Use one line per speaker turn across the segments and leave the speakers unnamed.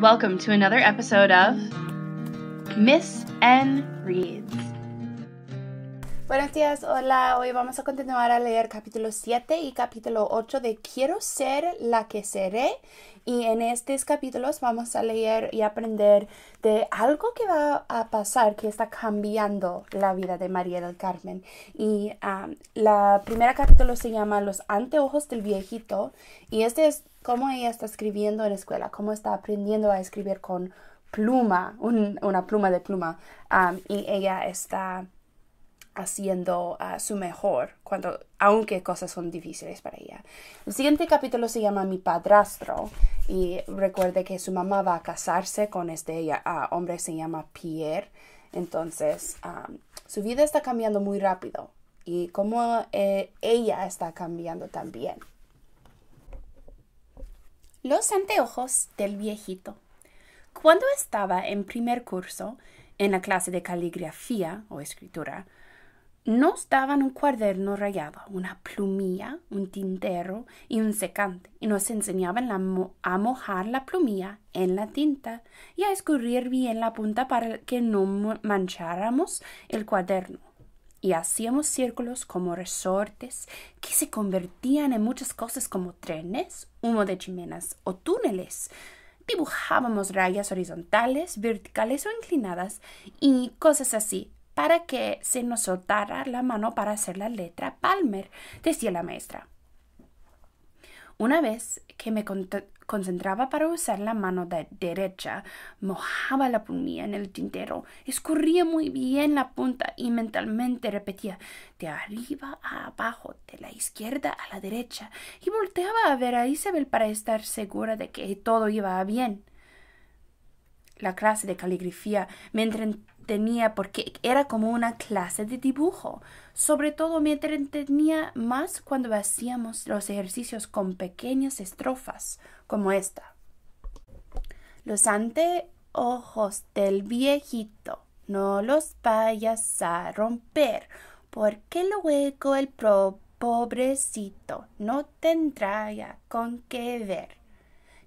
Welcome to another episode of Miss N Reads.
Buenos días, hola. Hoy vamos a continuar a leer capítulo 7 y capítulo 8 de Quiero ser la que seré. Y en estos capítulos vamos a leer y aprender de algo que va a pasar, que está cambiando la vida de María del Carmen. Y la primera capítulo se llama Los anteojos del viejito. Y este es cómo ella está escribiendo en la escuela, cómo está aprendiendo a escribir con pluma, una pluma de pluma. Y ella está haciendo su mejor, aunque cosas son difíciles para ella. El siguiente capítulo se llama Mi padrastro, y recuerde que su mamá va a casarse con este hombre, se llama Pierre. Entonces, su vida está cambiando muy rápido, y como ella está cambiando también. Los anteojos del viejito. Cuando estaba en primer curso, en la clase de caligrafía o escritura, nos daban un cuaderno rayado, una plumilla, un tintero y un secante, y nos enseñaban a mojar la plumilla en la tinta y a escurrir bien la punta para que no mancháramos el cuaderno. Y hacíamos círculos como resortes que se convertían en muchas cosas como trenes, humo de chimeneas o túneles. Dibujábamos rayas horizontales, verticales o inclinadas y cosas así, para que se nos soltara la mano para hacer la letra Palmer, decía la maestra. Una vez que me concentraba para usar la mano derecha, mojaba la plumilla en el tintero, escurría muy bien la punta y mentalmente repetía de arriba a abajo, de la izquierda a la derecha, y volteaba a ver a Isabel para estar segura de que todo iba bien. La clase de caligrafía me entretenía porque era como una clase de dibujo. Sobre todo me entretenía más cuando hacíamos los ejercicios con pequeñas estrofas como esta. Los anteojos del viejito no los vayas a romper, porque luego el pobrecito no tendrá ya con qué ver.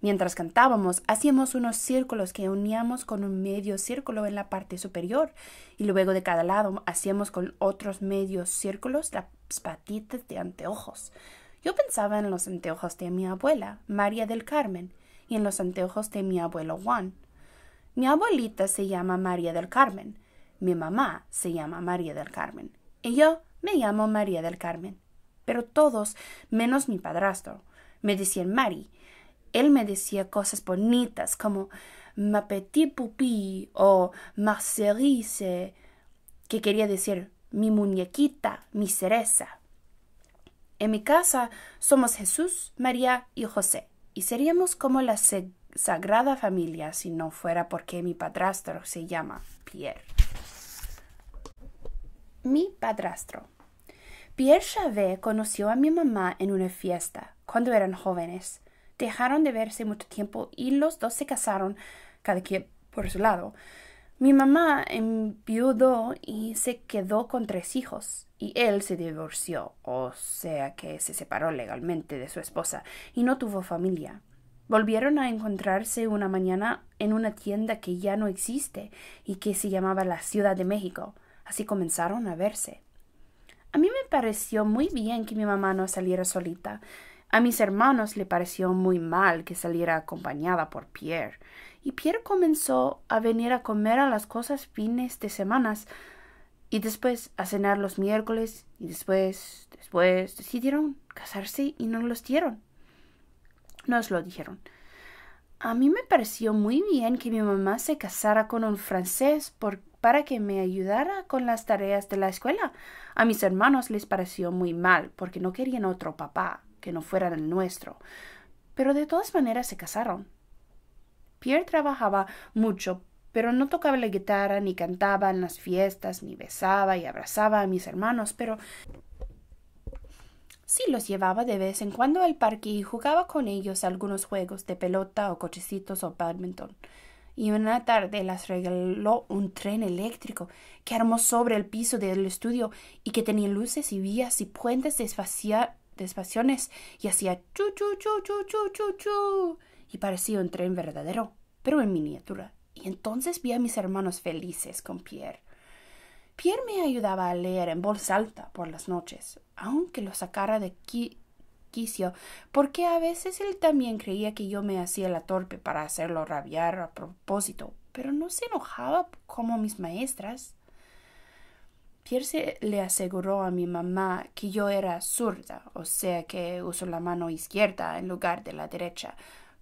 Mientras cantábamos, hacíamos unos círculos que uníamos con un medio círculo en la parte superior, y luego de cada lado hacíamos con otros medios círculos las patitas de anteojos. Yo pensaba en los anteojos de mi abuela, María del Carmen, y en los anteojos de mi abuelo Juan. Mi abuelita se llama María del Carmen, mi mamá se llama María del Carmen, y yo me llamo María del Carmen. Pero todos, menos mi padrastro, me decían Mari. Él me decía cosas bonitas como ma petite poupée o ma cerise, que quería decir mi muñequita, mi cereza. En mi casa somos Jesús, María y José, y seríamos como la Sagrada Familia si no fuera porque mi padrastro se llama Pierre. Mi padrastro. Pierre Chavet conoció a mi mamá en una fiesta cuando eran jóvenes. Dejaron de verse mucho tiempo y los dos se casaron, cada quien por su lado. Mi mamá enviudó y se quedó con 3 hijos, y él se divorció, o sea que se separó legalmente de su esposa y no tuvo familia. Volvieron a encontrarse una mañana en una tienda que ya no existe y que se llamaba la Ciudad de México. Así comenzaron a verse. A mí me pareció muy bien que mi mamá no saliera solita. A mis hermanos le pareció muy mal que saliera acompañada por Pierre, y Pierre comenzó a venir a comer a las cosas fines de semanas, y después a cenar los miércoles, y después decidieron casarse y nos lo dijeron. A mí me pareció muy bien que mi mamá se casara con un francés para que me ayudara con las tareas de la escuela. A mis hermanos les pareció muy mal porque no querían otro papá que no fuera el nuestro, pero de todas maneras se casaron. Pierre trabajaba mucho, pero no tocaba la guitarra, ni cantaba en las fiestas, ni besaba y abrazaba a mis hermanos, pero sí los llevaba de vez en cuando al parque y jugaba con ellos algunos juegos de pelota o cochecitos o badminton. Y una tarde les regaló un tren eléctrico que armó sobre el piso del estudio y que tenía luces y vías y puentes de estaciones y hacía chu chu chu chu chu chu chu y parecía un tren verdadero. pero en miniatura. Y entonces vi a mis hermanos felices con Pierre. Pierre me ayudaba a leer en voz alta por las noches, aunque lo sacara de quicio, porque a veces él también creía que yo me hacía la torpe para hacerlo rabiar a propósito, pero no se enojaba como mis maestras. Pierre le aseguró a mi mamá que yo era zurda, o sea que uso la mano izquierda en lugar de la derecha,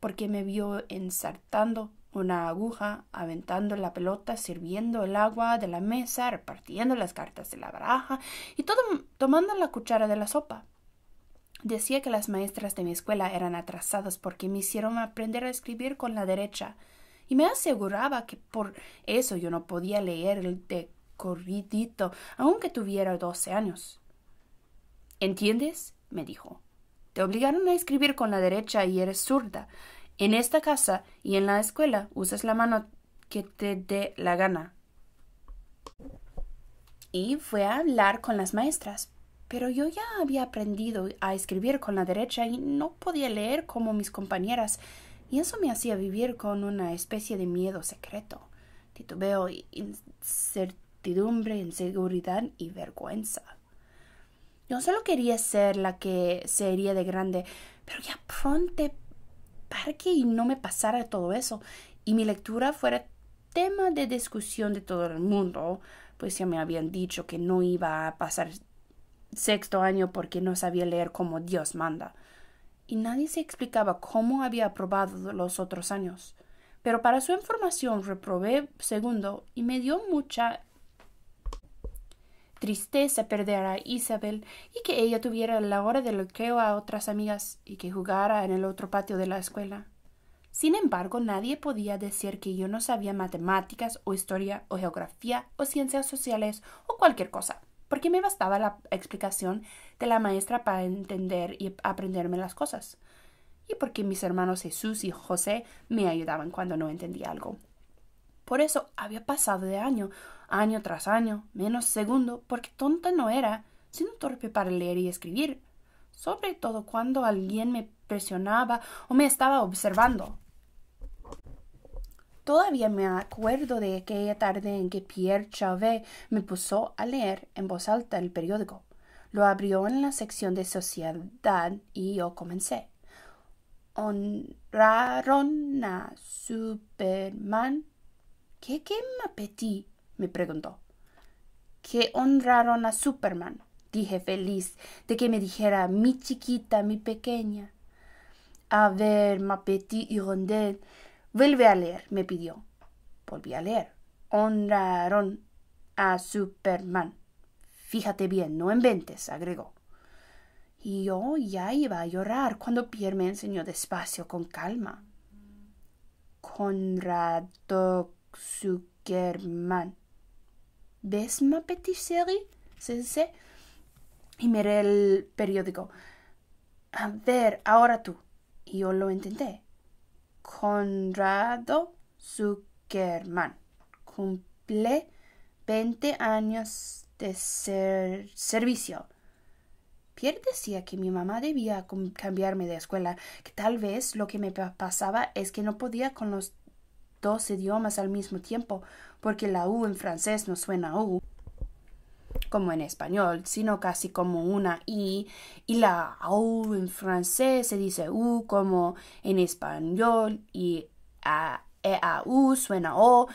porque me vio ensartando una aguja, aventando la pelota, sirviendo el agua de la mesa, repartiendo las cartas de la baraja y todo tomando la cuchara de la sopa. Decía que las maestras de mi escuela eran atrasadas porque me hicieron aprender a escribir con la derecha, y me aseguraba que por eso yo no podía leer el de corridito, aunque tuviera 12 años. ¿Entiendes? Me dijo. Te obligaron a escribir con la derecha y eres zurda. En esta casa y en la escuela usas la mano que te dé la gana. Y fue a hablar con las maestras, pero yo ya había aprendido a escribir con la derecha y no podía leer como mis compañeras, y eso me hacía vivir con una especie de miedo secreto, titubeo, incertidumbre, inseguridad y vergüenza. Yo solo quería ser la que sería de grande, pero ya pronto para que no me pasara todo eso y mi lectura fuera tema de discusión de todo el mundo, pues ya me habían dicho que no iba a pasar sexto año porque no sabía leer como Dios manda, y nadie se explicaba cómo había aprobado los otros años. Pero para su información reprobé segundo y me dio mucha tristeza perder a Isabel y que ella tuviera la hora de recreo a otras amigas y que jugara en el otro patio de la escuela. Sin embargo, nadie podía decir que yo no sabía matemáticas o historia o geografía o ciencias sociales o cualquier cosa, porque me bastaba la explicación de la maestra para entender y aprenderme las cosas, y porque mis hermanos Jesús y José me ayudaban cuando no entendía algo. Por eso había pasado de año tras año, menos segundo, porque tonta no era, sino torpe para leer y escribir, sobre todo cuando alguien me presionaba o me estaba observando. Todavía me acuerdo de aquella tarde en que Pierre Chauvet me puso a leer en voz alta el periódico. Lo abrió en la sección de sociedad y yo comencé. Honraron a Superman. ¿Qué m'apetí? Me preguntó. ¿Qué honraron a Superman? Dije feliz de que me dijera mi chiquita, mi pequeña. A ver, m'apetí Hirondelle. Vuelve a leer, me pidió. Volví a leer. Honraron a Superman. Fíjate bien, no inventes, agregó. Y yo ya iba a llorar cuando Pierre me enseñó despacio, con calma. Conrado Zuckerman. ¿Ves ma petite série? ¿Se? Y miré el periódico. A ver, ahora tú. Y yo lo intenté. Conrado Zuckerman cumple 20 años de servicio. Pierre decía que mi mamá debía cambiarme de escuela, que tal vez lo que me pasaba es que no podía con los 2 idiomas al mismo tiempo, porque la U en francés no suena a U como en español, sino casi como una I, y la U en francés se dice U como en español, y U suena O,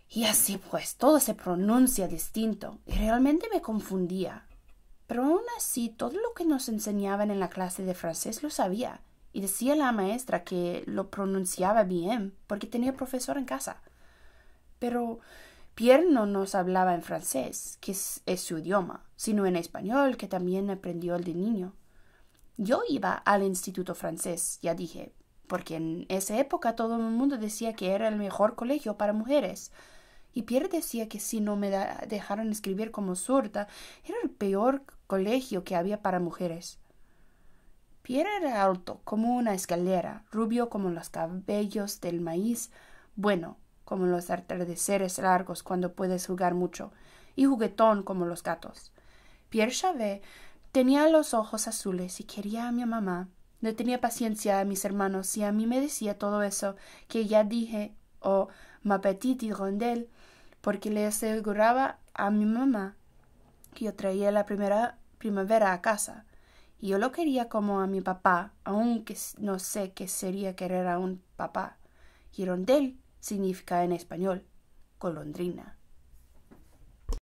y así pues todo se pronuncia distinto, y realmente me confundía. Pero aún así todo lo que nos enseñaban en la clase de francés lo sabía, y decía la maestra que lo pronunciaba bien porque tenía profesor en casa. Pero Pierre no nos hablaba en francés, que es su idioma, sino en español, que también aprendió el de niño. Yo iba al instituto francés, ya dije, porque en esa época todo el mundo decía que era el mejor colegio para mujeres. Y Pierre decía que si no me dejaron escribir como zurda, era el peor colegio que había para mujeres. Pierre era alto como una escalera, rubio como los cabellos del maíz, bueno como los atardeceres largos cuando puedes jugar mucho, y juguetón como los gatos. Pierre Chauvet tenía los ojos azules y quería a mi mamá, No tenía paciencia a mis hermanos y a mí me decía todo eso que ya dije o ma petite hirondelle porque le aseguraba a mi mamá que yo traía la primera primavera a casa. Y yo lo quería como a mi papá, aunque no sé qué sería querer a un papá. Hirondelle significa en español golondrina.